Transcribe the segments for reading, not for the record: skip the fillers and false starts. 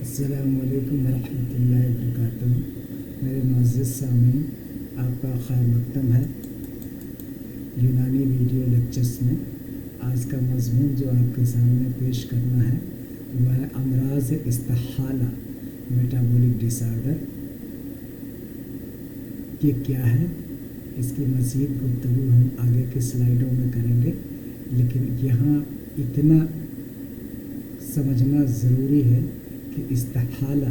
अस्सलामुअलैकुम वरहमतुल्लाहि वबरकातुहू। मेरे मुअज़्ज़िज़ सामीन, आपका खैर मक़दम है यूनानी वीडियो लेक्चर्स में। आज का मज़मून जो आपके सामने पेश करना है वह है अमराज़ इस्तिहाला, मेटाबॉलिक डिसऑर्डर। ये क्या है, इसकी मज़ीद गुफ्तगू हम आगे के स्लाइडों में करेंगे, लेकिन यहाँ इतना समझना ज़रूरी है कि इस्तिहाला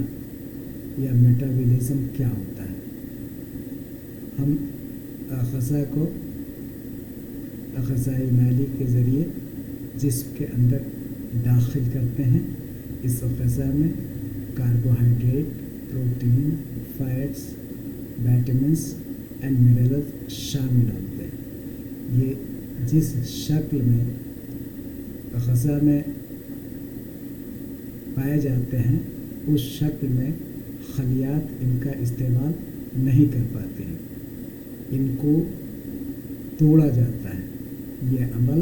या मेटाबॉलिज़्म क्या होता है। हम ग़ज़ा को ग़ज़ाई नाली के ज़रिए जिस्म के अंदर दाखिल करते हैं। इस ग़ज़ा में carbohydrate, protein, fats, vitamins and minerals शामिल होते हैं। ये जिस शक्ल में ग़ज़ा में पाए जाते हैं उस शक्ल में खलियात इनका इस्तेमाल नहीं कर पाते हैं, इनको तोड़ा जाता है। यह अमल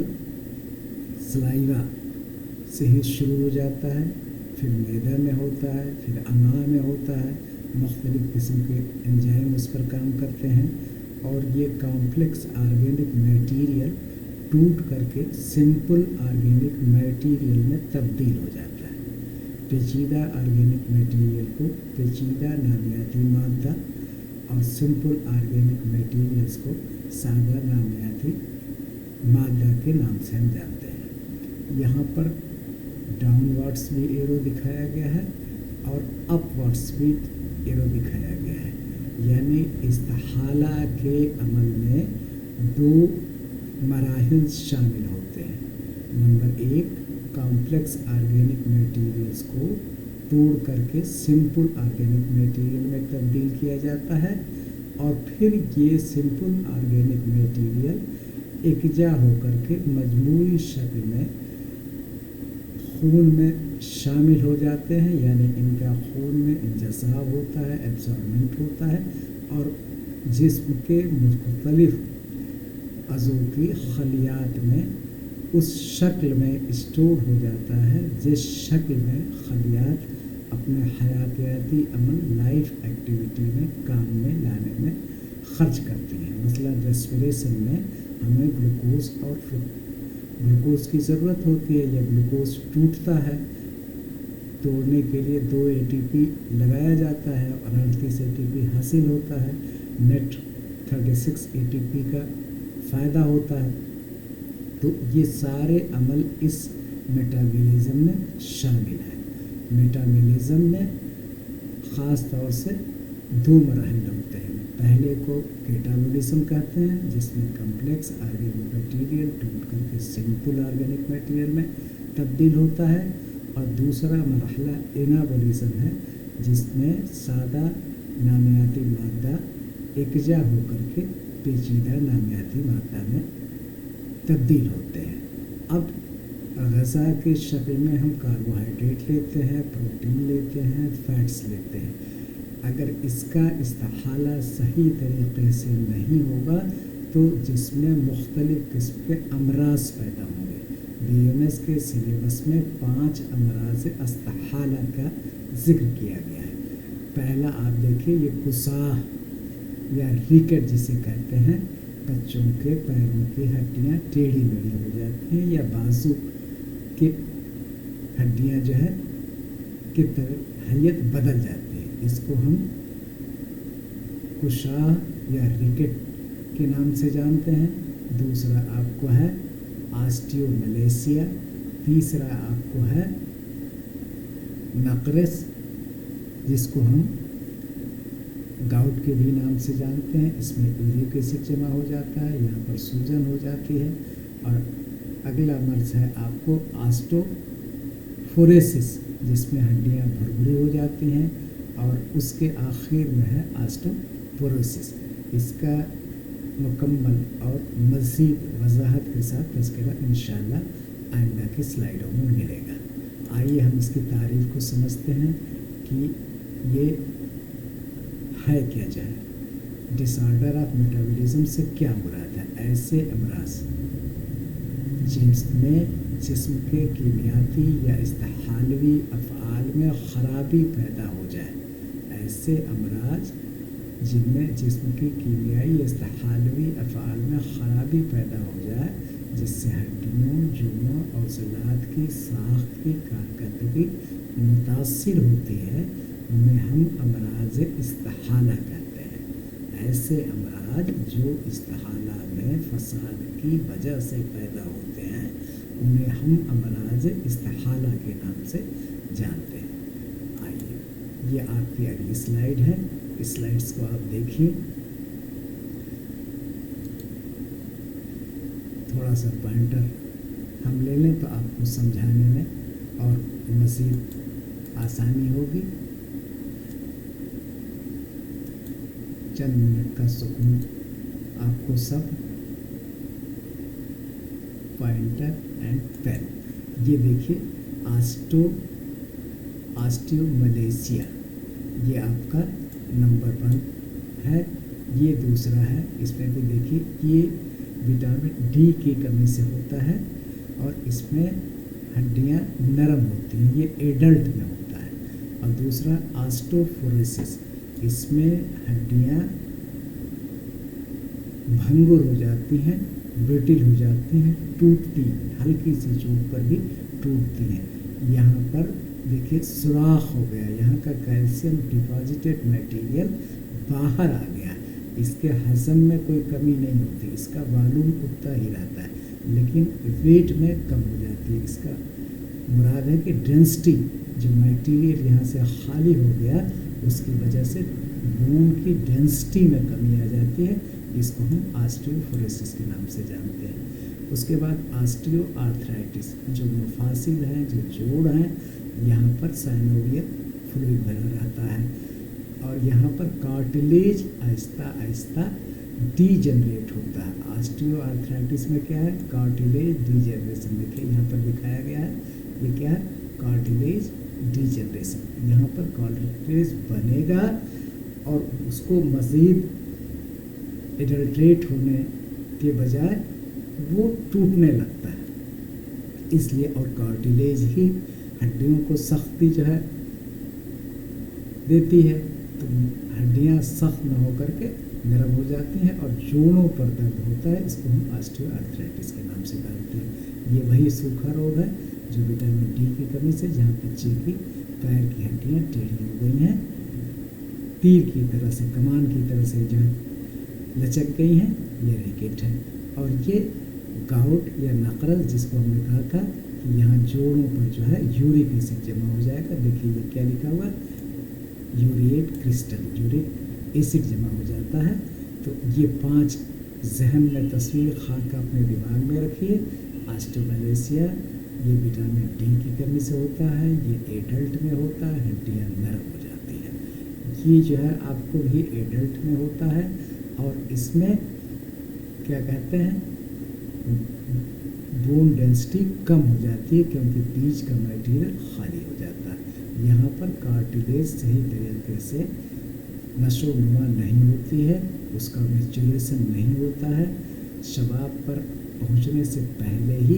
सलाइवा से ही शुरू हो जाता है, फिर मैदा में होता है, फिर अमा में होता है। मुख्तलिफ़ किस्म के एंजाइम उस पर काम करते हैं और ये कॉम्प्लेक्स ऑर्गेनिक मटेरियल टूट करके सिंपल ऑर्गेनिक मटेरियल में तब्दील हो जाता है। पेचीदा ऑर्गेनिक मटेरियल को पेचीदा नामियाती मादा और सिंपल ऑर्गेनिक मटेरियल्स को सादा नामियाती मादा के नाम से हम जानते हैं। यहाँ पर डाउनवर्ड्स भी एरो दिखाया गया है और अपवर्ड्स भी एरो दिखाया गया है, यानी इस्तिहाला के अमल में दो मराहिल शामिल होते हैं। नंबर एक, कॉम्प्लेक्स ऑर्गेनिक मटेरियल्स को तोड़ करके सिंपल ऑर्गेनिक मटेरियल में तब्दील किया जाता है और फिर ये सिंपल ऑर्गेनिक मटेरियल एकजा होकर के मजमूई शक्ल में खून में शामिल हो जाते हैं, यानी इनका खून में इंजसाब होता है, एब्जॉर्बमेंट होता है और जिस्म के मुख्तलिफ अज़ू की खलियात में उस शक्ल में स्टोर हो जाता है जिस शक्ल में खलियात अपने हयातियाती अमल लाइफ एक्टिविटी में काम में लाने में खर्च करती हैं। मसलन रेस्पिरेशन में हमें ग्लूकोज और ग्लूकोज की ज़रूरत होती है। जब ग्लूकोज टूटता है तोड़ने के लिए 2 ATP लगाया जाता है और 38 ATP हासिल होता है। नेट 36 ATP का फ़ायदा होता है। तो ये सारे अमल इस मेटाबॉलिज़्म में शामिल है। मेटाबॉलिज़्म में ख़ास तौर से 2 मराहिल होते हैं। पहले को कैटाबॉलिज़्म कहते हैं, जिसमें कॉम्प्लेक्स ऑर्गेनिक मटेरियल टूट करके सिंपल ऑर्गेनिक मटेरियल में तब्दील होता है, और दूसरा मरहला एनाबॉलिज़्म है, जिसमें सादा नामियाती मादा एकजा होकर के पेचीदा नामियाती मादा में तब्दील होते हैं। अब ग़ज़ा की शक्ल में हम कार्बोहाइड्रेट लेते हैं, प्रोटीन लेते हैं, फैट्स लेते हैं। अगर इसका इस्तिहाला सही तरीक़े से नहीं होगा तो जिसमें मुख्तलिफ़ किस्म के अमराज़ पैदा होंगे। BMS के सिलेबस में 5 अमराज़ इस्तिहाला का ज़िक्र किया गया है। पहला आप देखिए, ये कुसाह या रिकेट जिसे कहते हैं, बच्चों के पैरों की हड्डियाँ टेढ़ी मेढ़ी हो जाती हैं या बाजू की हड्डियाँ जो है की हैयत बदल जाती है। इसको हम कुशाह या रिकेट के नाम से जानते हैं। दूसरा आपको है ऑस्टियोमलेशिया, तीसरा आपको है नक़रस, जिसको हम गाउट के भी नाम से जानते हैं। इसमें यूरिक एसिड जमा हो जाता है, यहाँ पर सूजन हो जाती है। और अगला मर्ज़ है आपको ऑस्टोफोरेसिस, जिसमें हड्डियाँ भुरभुरी हो जाती हैं, और उसके आखिर में है ऑस्टोपोरोसिस। इसका मुकम्मल और मज़ीद वज़ाहत के साथ तज़किरा इंशाअल्लाह आइंदा की स्लाइडों में मिलेगा। आइए हम इसकी तारीफ़ को समझते हैं कि ये है क्या जाए। डिसऑर्डर ऑफ मेटाबॉलिज़्म से क्या मुराद है? ऐसे अमराज जिसमें जिस्म के कीमियाती या इस्तेहालवी अफ़आल में ख़राबी पैदा हो जाए। ऐसे अमराज जिनमें जिस्म की कीमियाई या इस्तेहालवी अफ़आल में ख़राबी पैदा हो जाए, जिससे हड्डियों, जूनों और ज़लात की साख्त की कारकर्दगी मुतासिर होती है, उन्हें हम अमराज इस्तेहाला कहते हैं। ऐसे अमराज जो इस्तेहाला में फ़साद की वजह से पैदा होते हैं, उन्हें हम अमराज इस्तेहाला के नाम से जानते हैं। आइए, ये आपकी अगली स्लाइड है, इस स्लाइड्स को आप देखिए। थोड़ा सा पॉइंटर हम ले लें तो आपको समझाने में और मज़ीद आसानी होगी। चंद मिनट का सुकून आपको सब पॉइंटर एंड पेन। ये देखिए, ऑस्टियोमलेशिया, ये आपका नंबर 1 है। ये दूसरा है, इसमें भी देखिए ये विटामिन डी की कमी से होता है और इसमें हड्डियां नरम होती हैं, ये एडल्ट में होता है। और दूसरा ऑस्टियोपोरोसिस, इसमें हड्डियां भंगुर हो जाती हैं, ब्रिटिल हो जाती हैं, टूटती हैं, हल्की सी चोट पर भी टूटती हैं। यहाँ पर देखिए सुराख हो गया, यहाँ का कैल्शियम डिपॉजिटेड मटेरियल बाहर आ गया। इसके हज़म में कोई कमी नहीं होती, इसका वॉल्यूम उतना ही रहता है, लेकिन वेट में कम हो जाती है। इसका मुराद है कि डेंसिटी, जो मटेरियल यहाँ से खाली हो गया, उसकी वजह से बोन की डेंसिटी में कमी आ जाती है। इसको हम ऑस्टियोपोरोसिस के नाम से जानते हैं। उसके बाद ऑस्टियोआर्थराइटिस, जो मफासिल हैं, जो जोड़ हैं, यहाँ पर साइनोवियल फ्लूइड भरा रहता है और यहाँ पर कार्टिलेज आहिस्ता आहिस्ता डीजनरेट होता है। ऑस्टियोआर्थराइटिस में क्या है? Cartilage degeneration. देखिए यहाँ पर दिखाया गया है, ये क्या है? Cartilage degeneration. यहाँ पर कार्टिलेज बनेगा और उसको मज़ीद एडल्ट्रेट होने के बजाय वो टूटने लगता है, इसलिए। और कार्टिलेज ही हड्डियों को सख्ती जो है देती है, तो हड्डियाँ सख्त न होकर के नरम हो जाती हैं और जोड़ों पर दर्द होता है। इसको हम ऑस्टियोआर्थराइटिस के नाम से जानते हैं। ये वही सूखा रोग है जो विटामिन डी की कमी से, जहाँ बच्चे की पैर की हड्डियाँ टेढ़ी हो गई हैं, तीर की तरह से, कमान की तरह से जो है लचक गई हैं, ये रिकेट है। और ये गाउट या नकरल, जिसको हमने कहा था कि यहाँ जोड़ों पर जो है यूरिक एसिड जमा हो जाएगा। देखिए ये क्या लिखा हुआ है? यूरिएट क्रिस्टल, यूरिक एसिड जमा हो जाता है। तो ये 5 जहन में तस्वीर खाक अपने दिमाग में रखिए। ऑस्टियोमलेशिया ये विटामिन डी की कमी से होता है, ये एडल्ट में होता है, हड्डियाँ नरम हो जाती हैं। ये जो है आपको भी एडल्ट में होता है और इसमें क्या कहते हैं, बोन डेंसिटी कम हो जाती है क्योंकि बीच का मटेरियल खाली हो जाता है। यहाँ पर कार्टिलेज सही तरीके से नशो नुमा नहीं होती है, उसका मैच्योरेशन नहीं होता है। शबाब पर पहुँचने से पहले ही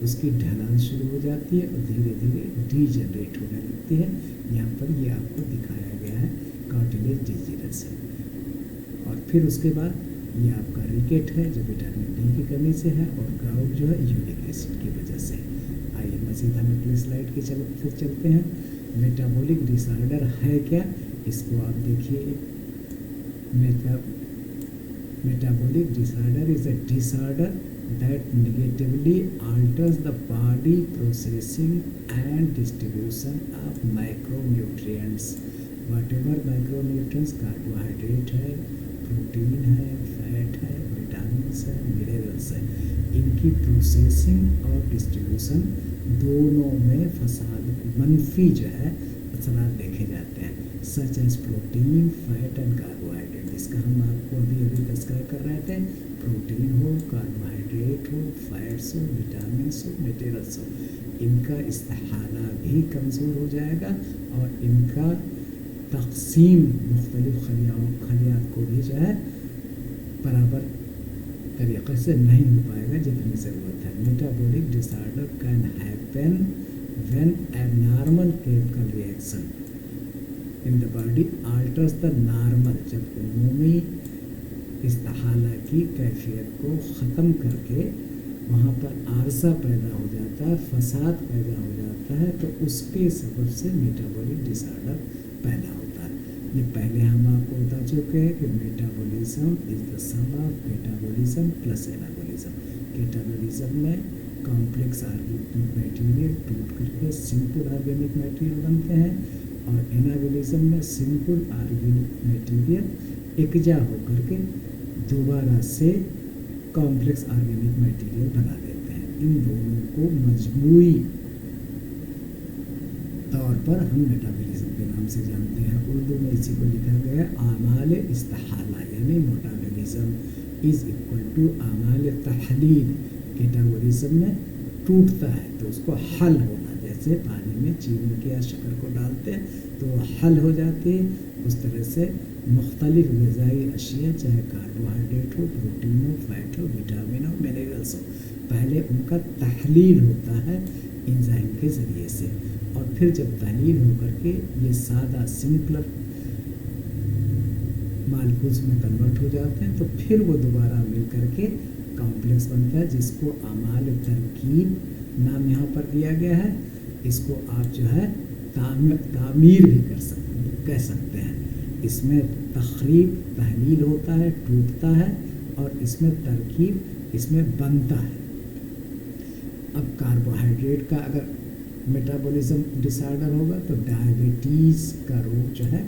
उसकी ढलान शुरू हो जाती है और धीरे धीरे डीजनरेट होने लगती है। यहाँ पर ये आपको दिखाया गया है, कार्टिलेज डीजनरेशन। और फिर उसके बाद ये आपका रिकेट है जो विटामिन डी की कमी से है, और गाउट जो है यूरिक एसिड की वजह से। आइए मज़ीद हम अगली स्लाइड के फिर चलते हैं। मेटाबॉलिक डिसऑर्डर है क्या, इसको आप देखिए। Metabolic disorder is a disorder that negatively alters the body processing and distribution of macronutrients. Whatever macronutrients, carbohydrate है, प्रोटीन है, फैट है, विटामिन्स है, मिनरल्स है, इनकी प्रोसेसिंग और डिस्ट्रीब्यूशन दोनों में फसाद, मनफी जो है असरात देखे जाते हैं। Such as protein, fat and carbohydrate, जिसका हम आपको अभी तस्करा कर रहे थे। प्रोटीन हो, कार्बोहाइड्रेट हो, फैट्स हो, विटामिन्स हो, मिनरल्स हो, इनका इस्तेहाला भी कमज़ोर हो जाएगा और इनका तक़सीम मुख्तलिफ़ खलियात को भी जो है बराबर तरीक़े से नहीं हो पाएगा जितनी ज़रूरत है। Metabolic disorder can happen when abnormal chemical reaction in the body altars the normal, जब उमूमी इस्तिहाला की कैफियत को ख़त्म करके वहाँ पर आरसा पैदा हो जाता है, फसाद पैदा हो जाता है, तो उसके सबब से मेटाबॉलिक डिसऑर्डर पैदा होता है। ये पहले हम आपको बता चुके हैं कि metabolism is the sum of metabolism plus anabolism. Metabolism में कॉम्प्लेक्स ऑर्गेनिक मटेरियल टूट करके सिंपल ऑर्गेनिक मटेरियल बनते हैं, और एनाबॉलिज्म में सिंपल ऑर्गेनिक मटेरियल इकजा होकर के दोबारा से कॉम्प्लेक्स ऑर्गेनिक मटेरियल बना देते हैं। इन दोनों को मजमूई तौर पर हम मेटाबॉलिज्म के नाम से जानते हैं। उर्दू में इसी को लिखा गया आमाल इस्तिहाला, यानी मेटाबॉलिज्म इज़ इक्वल टू आमाल तहलील। मेटाबॉलिज्म में टूटता है तो उसको हल होना, जैसे पानी में चीनी के या शक्कर को डालते हैं तो वो हल हो जाती है, उस तरह से मुख्तलिफ ग़िज़ाई अशिया, चाहे कार्बोहाइड्रेट हो, प्रोटीन हो, फैट हो, विटामिन हो, मिनरल्स हो, पहले उनका तहलील होता है एंजाइम के ज़रिए से, और फिर जब तहलील हो करके ये सादा सिंपलर मालिक्यूल्स में कन्वर्ट हो जाते हैं, तो फिर वो दोबारा मिल करके कॉम्प्लेक्स बनता है, जिसको अमाल तरकीब नाम यहाँ पर दिया गया है। इसको आप जो है तामीर भी कह सकते हैं। इसमें तखरीब तहलील होता है, टूटता है, और इसमें तरकीब इसमें बनता है। अब कार्बोहाइड्रेट का अगर मेटाबॉलिज्म डिसऑर्डर होगा तो डायबिटीज़ का रोग जो है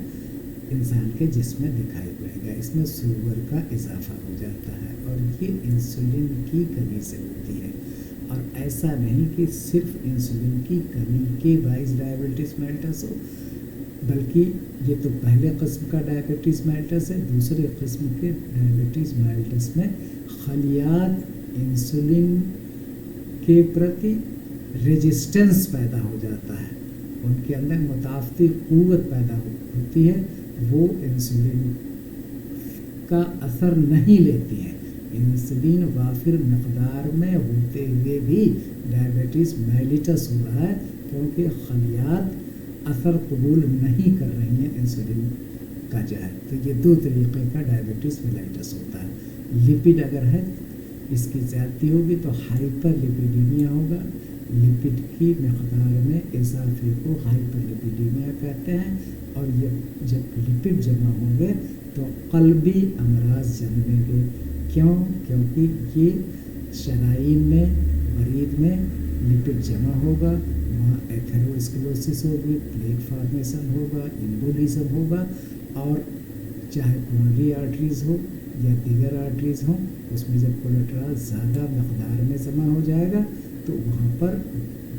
इंसान के जिस्म में दिखाई पड़ेगा। इसमें शुगर का इजाफा हो जाता है, और ये इंसुलिन की कमी से होती है। और ऐसा नहीं कि सिर्फ इंसुलिन की कमी के बाइस डायबिटीज़ मेल्टस हो, बल्कि ये तो पहले किस्म का डायबिटीज़ मेल्टस है। दूसरे किस्म के डायबिटीज़ मेल्टस में खलियात इंसुलिन के प्रति रेजिस्टेंस पैदा हो जाता है, उनके अंदर मुताफ़ती क़ुव्वत पैदा होती है, वो इंसुलिन का असर नहीं लेती है। इंसुलिन वाफिर मकदार में होते हुए भी डायबिटीज़ मेलिटस हो रहा है, क्योंकि खलियात असर कबूल नहीं कर रही हैं इंसुलिन का जो है। तो ये दो तरीक़े का डायबिटीज़ मेलिटस होता है। लिपिड अगर है, इसकी ज़्यादती होगी तो हाइपर लिपिडीमिया होगा। लिपिड की मकदार में इजाफे को हाइपर लिपिडीमिया कहते हैं, और ये जब लिपिड जमा होंगे तो क़ल्बी अमराज जन्मेंगे। क्यों? क्योंकि ये शरायीन में, मरीद में लिपिड जमा होगा, वहाँ एथेरोस्क्लेरोसिस होगी, प्लेक फॉर्मेशन होगा, एम्बोलिज्म होगा, और चाहे कोरोनरी आर्टरीज़ हो या दीगर आर्टरीज़ हों, उसमें जब कोलेस्ट्रॉल ज़्यादा मकदार में जमा हो जाएगा तो वहाँ पर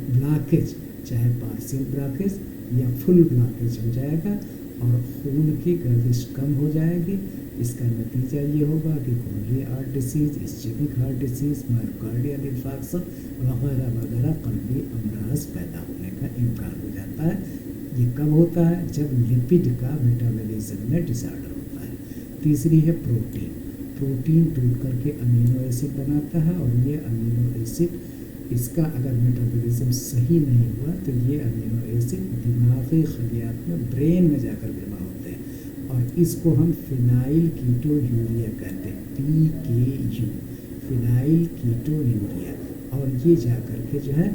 ब्लॉकेज, चाहे पार्शियल ब्लॉकेज या फुल ब्लॉकेज हो जाएगा, और खून की गर्दिश कम हो जाएगी। इसका नतीजा ये होगा कि coronary heart disease, ischaemic heart disease, myocardial infarction वगैरह वगैरह क़ल्बी अमराज पैदा होने का इम्कान हो जाता है। ये कब होता है? जब लिपिड का मेटाबॉलिज्म में डिसऑर्डर होता है। तीसरी है प्रोटीन। प्रोटीन टूट करके अमीनो एसिड बनाता है, और ये अमीनो एसिड, इसका अगर मेटाबॉलिज्म सही नहीं हुआ तो ये अमीनो एसिड दिमागी खलियात में, ब्रेन में जाकर जमा होते हैं, और इसको हम फिनाइल कीटो यूरिया कहते हैं, PKU, फिनाइल कीटो यूरिया। और ये जाकर के जो है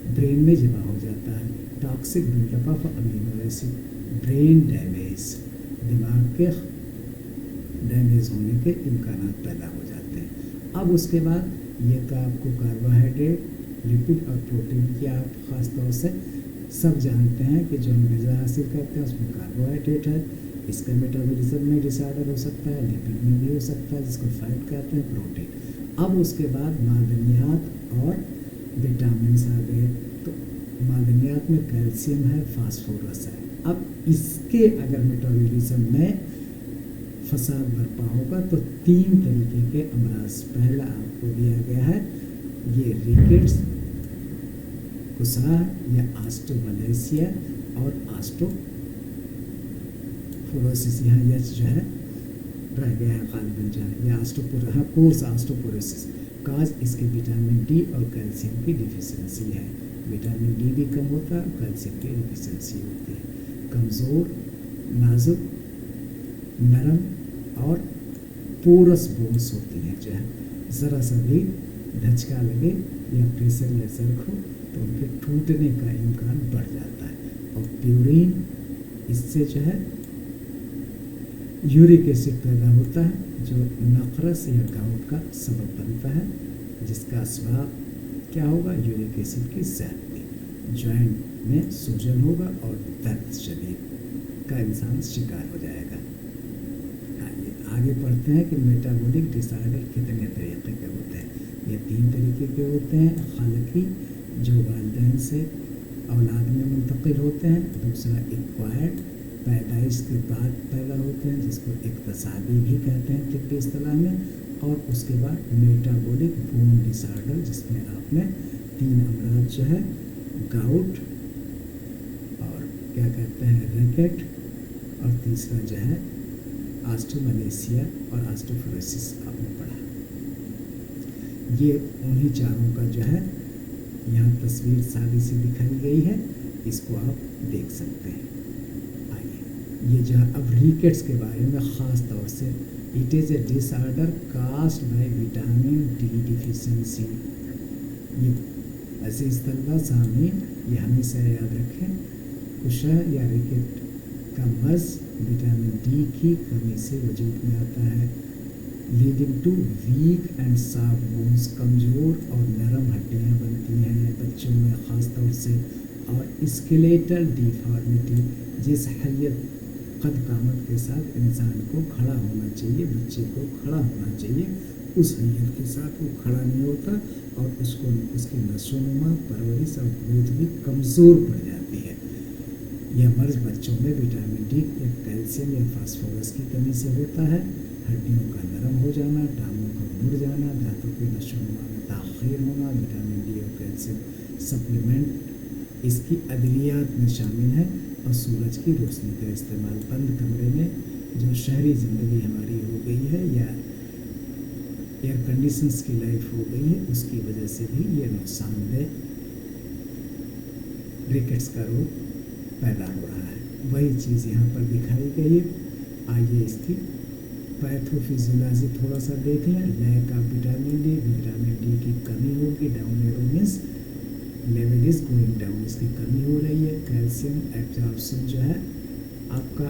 ब्रेन में जमा हो जाता है। Toxic buildup of amino acid, brain damage, दिमाग के डैमेज होने के इम्कान पैदा हो जाते हैं। अब उसके बाद ये तो आपको कार्बोहाइड्रेट, लिपिड और प्रोटीन की आप ख़ास तौर से सब जानते हैं कि जो हम ग़िज़ा हासिल करते हैं उसमें कार्बोहाइड्रेट है, इसका मेटाबॉलिज्म में डिसऑर्डर हो सकता है, लिपिड में भी हो सकता है जिसको फैट कहते हैं, प्रोटीन। अब उसके बाद मादनियात और विटामिन आ गए, तो मादनियात में कैल्शियम है, फास्फोरस है। अब इसके अगर मेटाबॉलिज्म में फसाद बरपा होगा तो 3 तरीके के अमराज पहला आपको दिया गया है, ये रिकेट्स, कुसा या ऑस्टोमलेशिया और ऑस्टोफोरोसिस, यहाँ यच जो है रह गया है गालिबन जहाँ, या पोस्ट ऑस्टियोपोरोसिस। काज इसके विटामिन डी और कैल्शियम की डिफिशियंसी है। विटामिन डी भी कम होता है और कैल्शियम की डिफिशियंसी होती है। कमज़ोर, नाजुक, नरम और पोरस बोन्स होती हैं जो है, ज़रा सा भी धचका लगे या प्रेशर या जर्क हो तो उनके टूटने का इम्कान बढ़ जाता है। और प्यूरिन, इससे जो है यूरिक एसिड पैदा होता है जो नक़रस या गाउट का सबब बनता है, जिसका असबाब क्या होगा? यूरिक एसिड की ज़्यादती, जॉइंट में सूजन होगा और दर्द शदीद का इंसान शिकार हो जाएगा। आगे पढ़ते हैं कि मेटाबॉलिक डिसऑर्डर कितने तरीके के होते हैं। ये 3 तरीके के होते हैं। खलकी, जो वालिदैन से औलाद में मुंतकिल होते हैं। दूसरा एक्वायर्ड, पैदाइश के बाद पैदा होते हैं, जिसको इक्तसाबी भी कहते हैं तिब्बी इस्तिलाह में। और उसके बाद मेटाबॉलिक बोन डिसऑर्डर, जिसमें आपने 3 अमराज जो है, गाउट और क्या कहते हैं रैकेट, और तीसरा जो है ऑस्टियोमलेशिया और ऑस्टियोपोरोसिस आपने पढ़ा। ये उन्हीं चारों का जो है यहाँ तस्वीर सादी सी दिखाई गई है, इसको आप देख सकते हैं। आइए, ये जो अब रिकेट्स के बारे में ख़ास तौर से, it is a disorder caused bye vitamin D deficiency. ये अज़ीज़ तलबा सामीन, ये हमेशा याद रखें, कुशह या रिकेट का मर्ज़ विटामिन डी की कमी से वजूद में आता है, leading to weak and soft bones, कमज़ोर और नरम हड्डियाँ बनती हैं बच्चों में ख़ास तौर से, और स्केलेटल डिफॉर्मिटी, जिस हैयत कद कामत के साथ इंसान को खड़ा होना चाहिए, बच्चे को खड़ा होना चाहिए, उस हैयत के साथ वो खड़ा नहीं होता और उसकी नशोनुमा, परवरिश और ग्रोथ भी कमज़ोर पड़ जाती है। यह मर्ज़ बच्चों में विटामिन डी या कैल्शियम या फास्फोरस की कमी से होता है। हड्डियों का नरम हो जाना, टांगों का मुड़ जाना, दांतों की नशोनुमा में ताख़ीर होना, विटामिन डी और कैल्शियम सप्लीमेंट इसकी अदवियात में शामिल है। और सूरज की रोशनी का इस्तेमाल, बंद कमरे में जो शहरी ज़िंदगी हमारी हो गई है या एयर कंडीशंस की लाइफ हो गई है, उसकी वजह से भी ये नुकसानदेह रिकेट्स का रोग पैदा हो रहा है। वही चीज़ यहाँ पर दिखाई गई है। आइए इसकी पैथोफिजियोलॉजी थोड़ा सा देख लें। लैक ऑफ विटामिन डी की कमी होगी, down arrow means level is going down, इसकी कमी हो रही है। कैल्शियम एब्जॉर्प्शन जो है आपका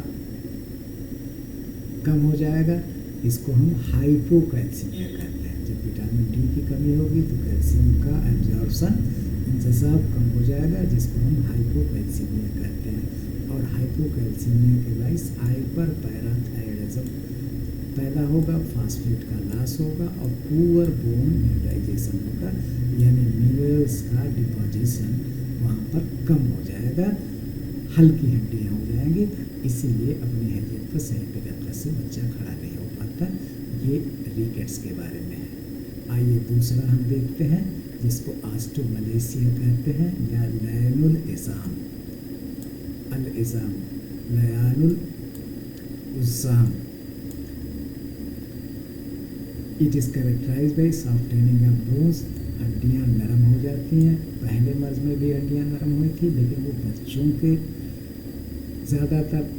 कम हो जाएगा, इसको हम हाइपोकैल्सीमिया कहते हैं। जब विटामिन डी की कमी होगी तो कैल्शियम का एब्जॉर्प्शन इंतज़ाम कम हो जाएगा, जिसको हम हाइपोकैल्सीमिया कहते हैं। और हाइपोकैल्सीमिया के बाइस हाइपर पैराथायरॉयडिज्म पैदा होगा, फास्फेट का लॉस होगा और पुअर बोन मिनरलाइजेशन होगा, यानी मिनरल्स का डिपोजिशन वहाँ पर कम हो जाएगा, हल्की हड्डियाँ हो जाएंगी। इसीलिए अपनी हैसियत पर सही तरीके से बच्चा खड़ा नहीं हो पाता। ये रिकेट्स के बारे में है। आइए दूसरा हम देखते हैं, जिसको ऑस्टियोमलेशिया कहते हैं या लयनुल इज़ाम, अल इज़ाम, लयानुल उज़्ज़ाम। It is characterize by softening of bones, हड्डियाँ नरम हो जाती हैं। पहले मर्ज़ में भी हड्डियाँ नरम हुई थी, लेकिन वो बच्चों के ज़्यादातर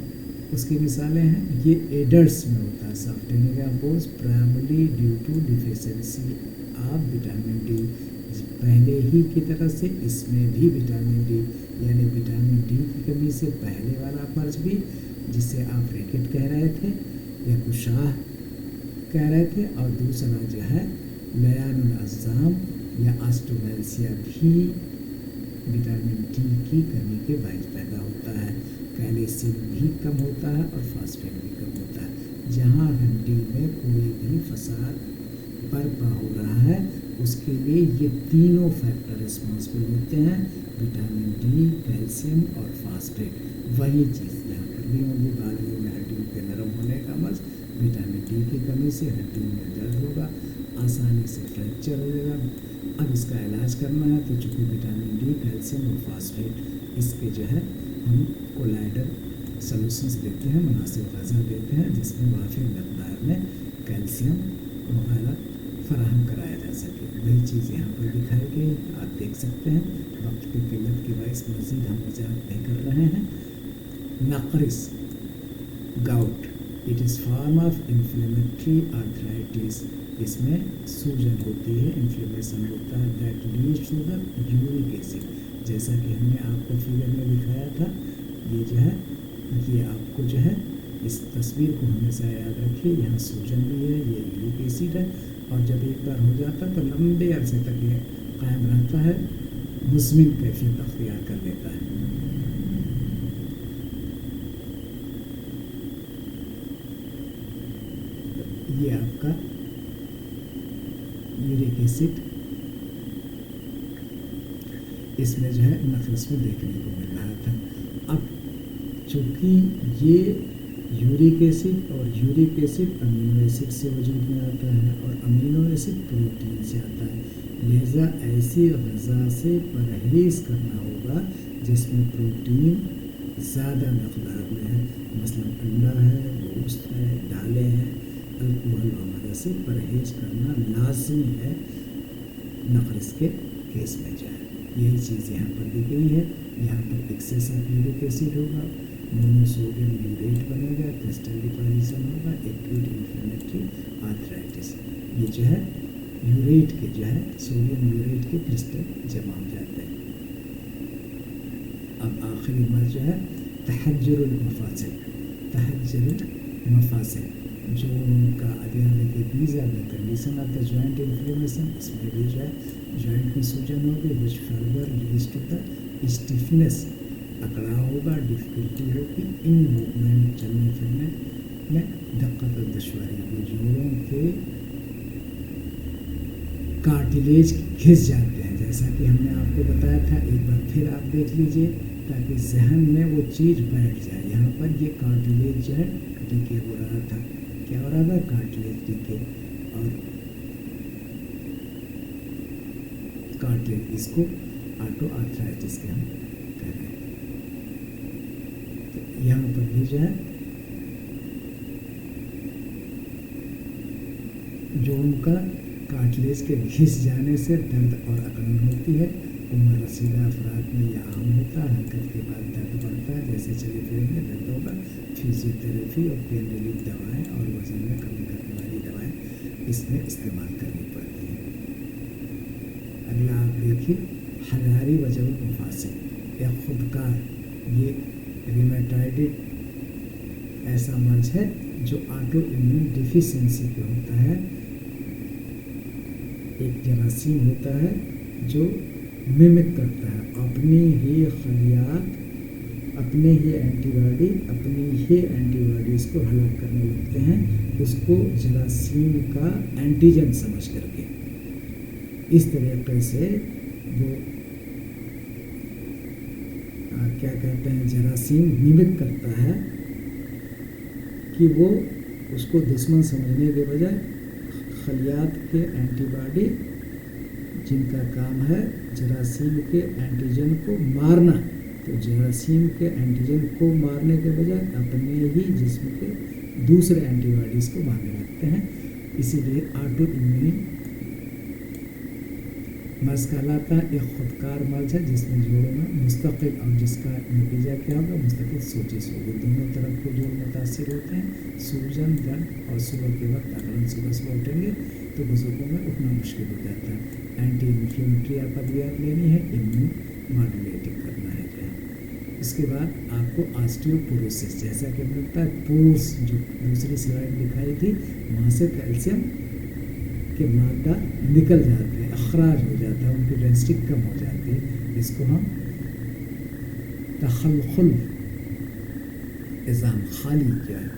उसकी मिसालें हैं। ये एडल्ट्स में होता है softening of bones, primary due to deficiency of vitamin D. पहले ही की तरह से इसमें भी विटामिन डी यानी विटामिन डी की कमी से पहले वाला मर्ज़ भी, जिसे आप रिकेट कह रहे थे या कुशाह कह रहे थे, और दूसरा जो है लयानुल अज़्ज़ाम या ऑस्टियोमलेशिया भी विटामिन डी की कमी के बायस पैदा होता है। कैल्शियम भी कम होता है और फास्फेट भी कम होता है। जहाँ हड्डी में कोई भी फसाद बर्पा हो रहा है, उसके लिए ये तीनों फैक्टर रिस्पॉन्सिबल होते हैं, विटामिन डी, कैल्शियम और फास्फेट। वही चीज़ यहाँ पर भी होगी। बालों में हड्डियों के नरम होने का मर्ज़, विटामिन डी की कमी से हड्डियों में दर्द होगा, आसानी से फ्रैक्चर हो जाएगा। अब इसका इलाज करना है तो चूँकि विटामिन डी, कैल्शियम और फास्फेट इसके जो है हम कोलाइडल سلوشنس دیتے ہیں، مناسب غذا دیتے ہیں جس میں وافر مقدار میں کیلشیم وغیرہ فراہم کرایا جا سکے. وہی چیز یہاں پر دکھائی گئی، آپ دیکھ سکتے ہیں. وقت کی قلت کی باعث مزید ہم وضاحت نہیں کر رہے ہیں. نقرس gout it is form of inflammatory arthritis. اس میں سوجن ہوتی ہے، انفلیمیشن ہوتا ہے. That leads to the uric acid. جیسا کہ ہم نے آپ کو فگر میں دکھایا تھا، یہ جو ہے یہ آپ کو جو ہے اس تصویر کو ہمیشہ یاد رکھیے. یہاں سوجن بھی ہے، یہ یورک ایسڈ ہے، اور جب ایک بار ہو جاتا ہے تو لمبے عرصے تک یہ قائم رہتا ہے، مزمن کیفیت اختیار کر لیتا ہے. یہ آپ کا یورک ایسڈ اس میں جو ہے نقرس میں دیکھنے کو مل رہا تھا. اب چونکہ یہ یورک ایسڈ اور یورک ایسڈ امینو ایسڈ سے وجود میں آتا ہے اور امینو ایسڈ پروٹین سے آتا ہے، لہذا ایسی غذا سے پرہیز کرنا ہوگا جس میں پروٹین زیادہ مقدار میں ہے. مثلا انڈا ہے، گوشت ہے، دالیں ہیں. الکوہل وغیرہ سے پرہیز کرنا لازمی ہے نقرس کے کیس میں جو ہے. یہی چیز یہاں پر دی گئی ہے. یہاں پر ایکسیس آف یورک ایسڈ ہوگا، مونوسوڈیم یوریٹ بنے گا، کرسٹل ڈپازیشن ہوگا، ایکوٹ انفلیمیٹری آرتھرائٹس. یہ جو ہے یوریٹ کے جو ہے سوڈیم یوریٹ کے کرسٹل جمع ہو جاتے ہیں. اب آخری مرض جو ہے تحجر المفاصل. تحجر المفاصل جو ان کا ابھی ہم نے دیکھے میں کنڈیشن آتا ہے جوائنٹ انفلیمیشن. اس میں بھی جو ہے جوائنٹ میں سوجن ہوگی which further leads to the stiffness. اکڑا ہوگا، ڈفیکلٹی ہوگی ان موومنٹ، چلنے پھرنے میں دقت اور دشواری ہوگی. جوڑوں کے کارٹلیج گھس جاتے ہیں جیسا کہ ہم نے آپ کو بتایا تھا. ایک بار پھر آپ دیکھ لیجئے تاکہ ذہن میں وہ چیز بیٹھ جائے. یہاں پر یہ کارٹلیج جو ہے ڈیکے ہو رہا تھا. کیا ہو رہا تھا؟ Cartilage decay. اور کارٹلیج اس کو آٹو آرتھرائٹس کے ہم کہہ رہے ہیں. تو یہاں پر بھی جو ہے جوڑوں کا کارٹلیج کے گھس جانے سے درد اور اکڑن ہوتی ہے. عمر رسیدہ افراد میں یہ عام ہوتا ہے. حرکت کے بعد درد بڑھتا ہے، جیسے چلے پھریں گے درد ہوگا. فزیوتھیراپی اور پین ریلیف دوائیں اور وزن میں کمی کرنے والی دوائیں اس میں استعمال کرنی پڑتی ہیں. اگلا آپ دیکھیے حراری وجہ المفاصل یا خودکار. یہ ریمیٹائڈ ایسا مرض ہے جو آٹو امیون ڈیفیشنسی پہ ہوتا ہے. ایک جراثیم ہوتا ہے جو ممک کرتا ہے اپنی ہی خلیات، اپنے ہی اینٹی باڈیز کو ہلاک کرنے لگتے ہیں، اس کو جراثیم کا اینٹیجن سمجھ کر کے. اس طریقے سے وہ کیا کہتے ہیں جراثیم ممک کرتا ہے کہ وہ اس کو دشمن سمجھنے کے بجائے خلیات کے اینٹی باڈی جن کا کام ہے جراثیم کے اینٹیجن کو مارنا، تو جراثیم کے اینٹیجن کو مارنے کے بجائے اپنے ہی جسم کے دوسرے اینٹی باڈیز کو مارنے لگتے ہیں. اسی لیے آٹو امیون مرض کہلاتا ہے. ایک خودکار مرض ہے جس میں جوڑوں میں مستقل، اور جس کا نتیجہ کیا ہوگا؟ مستقل سوزش ہوگی. دونوں طرف کو جوڑ متاثر ہوتے ہیں، سوجن درد، اور صبح کے وقت اگر صبح اٹھیں گے تو بزرگوں میں اٹھنا مشکل ہو جاتا ہے. اینٹی انفلیمیٹری آپ ادویات لینی ہے، امیون ماڈولیٹنگ کرنا ہے جو ہے. اس کے بعد آپ کو آسٹیوپوروسس جیسا کہ ملتا ہے پورس جو دوسری سلائڈ دکھائی تھی، وہاں سے کیلشیم کے مادہ نکل جاتے ہیں، اخراج ہو جاتا ہے، ان کی ڈینسٹی کم ہو جاتی ہے. اس کو ہم تخلخل عظام خالی کیا ہے،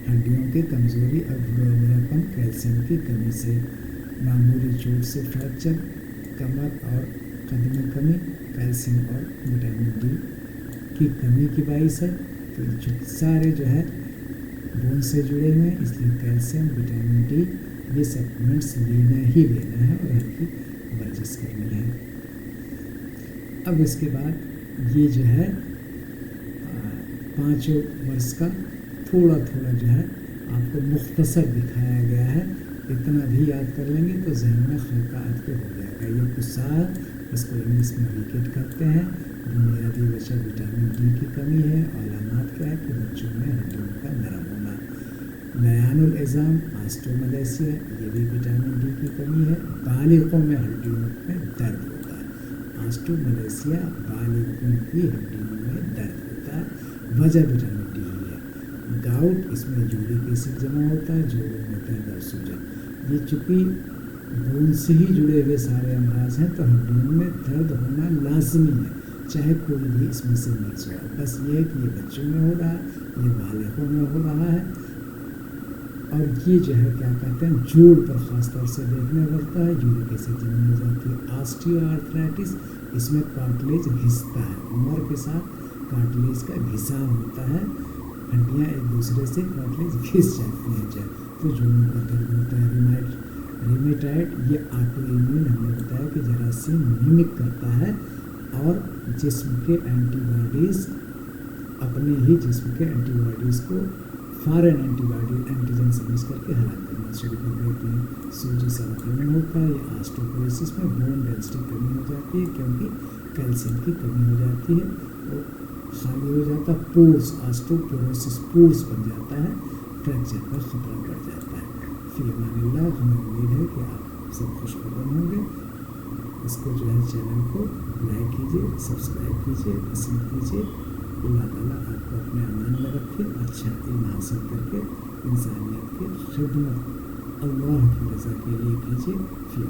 ہڈیوں کی کمزوری اور بھڑوڑاپن کیلشیم کی کمی سے، معمولی چوٹ سے فریکچر، کمر اور قد میں کمی، کیلشیم اور وٹامن ڈی کی کمی کی باعث ہے. تو سارے جو ہے بون سے جڑے ہوئے ہیں، اس لیے کیلشیم، وٹامن ڈی یہ سپلیمنٹس لینا ہی لینا ہے اور ہلکی ورزش کرنی ہے. اب اس کے بعد یہ جو ہے 5 वर्ष का थोड़ा थोड़ा जो है आपको मुख्तसर दिखाया गया है। इतना भी याद कर लेंगे तो जहन में खलका आपके हो जाएगा। ये कुसार, इसको इंग्लिश में लीकेज कहते हैं। बुनियादी वजह विटामिन डी की कमी है। अलामत क्या है कि बच्चों में हड्डियों का नरम होना। लयानुल इज़ाम ऑस्टियोमलेसिया, ये भी विटामिन डी की कमी है। बालिगों में हड्डियों में दर्द होता है। ऑस्टियोमलेसिया बालिगों की हड्डियों में दर्द होता है, वजह विटामिन डी ही है। गाउट, इसमें यूरिक एसिड जमा होता है, जोड़ों में दर्द और सूजन। ये चूँकि खून से ही जुड़े हुए सारे अमराज हैं तो हड्डियों में दर्द होना लाजमी है, चाहे कोई भी इसमें से मर्ज हो। बस ये है कि ये बच्चों में हो रहा है, ये बालिगों में हो रहा है। और ये जो है क्या कहते हैं, जोड़ पर ख़ास तौर से देखने लगता है, यूरिक एसिड जमा हो जाती है। ऑस्टियोआर्थराइटिस, इसमें कार्टिलेज घिसता है, उम्र के साथ कार्टिलेज का घिसाव होता है, हड्डियाँ एक दूसरे से कार्टिलेज घिस जाती हैं जब, तो जोड़ों का दर्द होता है। रिमेटाइड, ये ऑटो इम्यून, हमने बताया कि जरासीम मिमिक करता है और जिस्म के एंटीबॉडीज़ अपने ही जिस्म के एंटीबॉडीज़ को फॉरेन एंटीजन समझ करके हलाक करना शुरू कर देती हैं। सूजी संक्रमण होता है। ये ऑस्टियोपोरोसिस में बोन डेंसिटी कमी हो जाती है, क्योंकि कैल्शियम की कमी हो जाती है, तो खाली हो जाता है। पोर्स, ऑस्टियोपोरोसिस पोर्स बन जाता है, फ्रैक्चर का खतरा बढ़ जाता है। फी अमानिल्लाह, हमें उम्मीद है कि आप सब खुशखबर होंगे। इसको जो है चैनल को लाइक कीजिए, सब्सक्राइब कीजिए, पसंद कीजिए। अल्लाह ताला आपको अपने अमान में रखे, अच्छा इल्म हासिल करके इंसानियत की खिदमत अल्लाह की रज़ा के लिए कीजिए। फी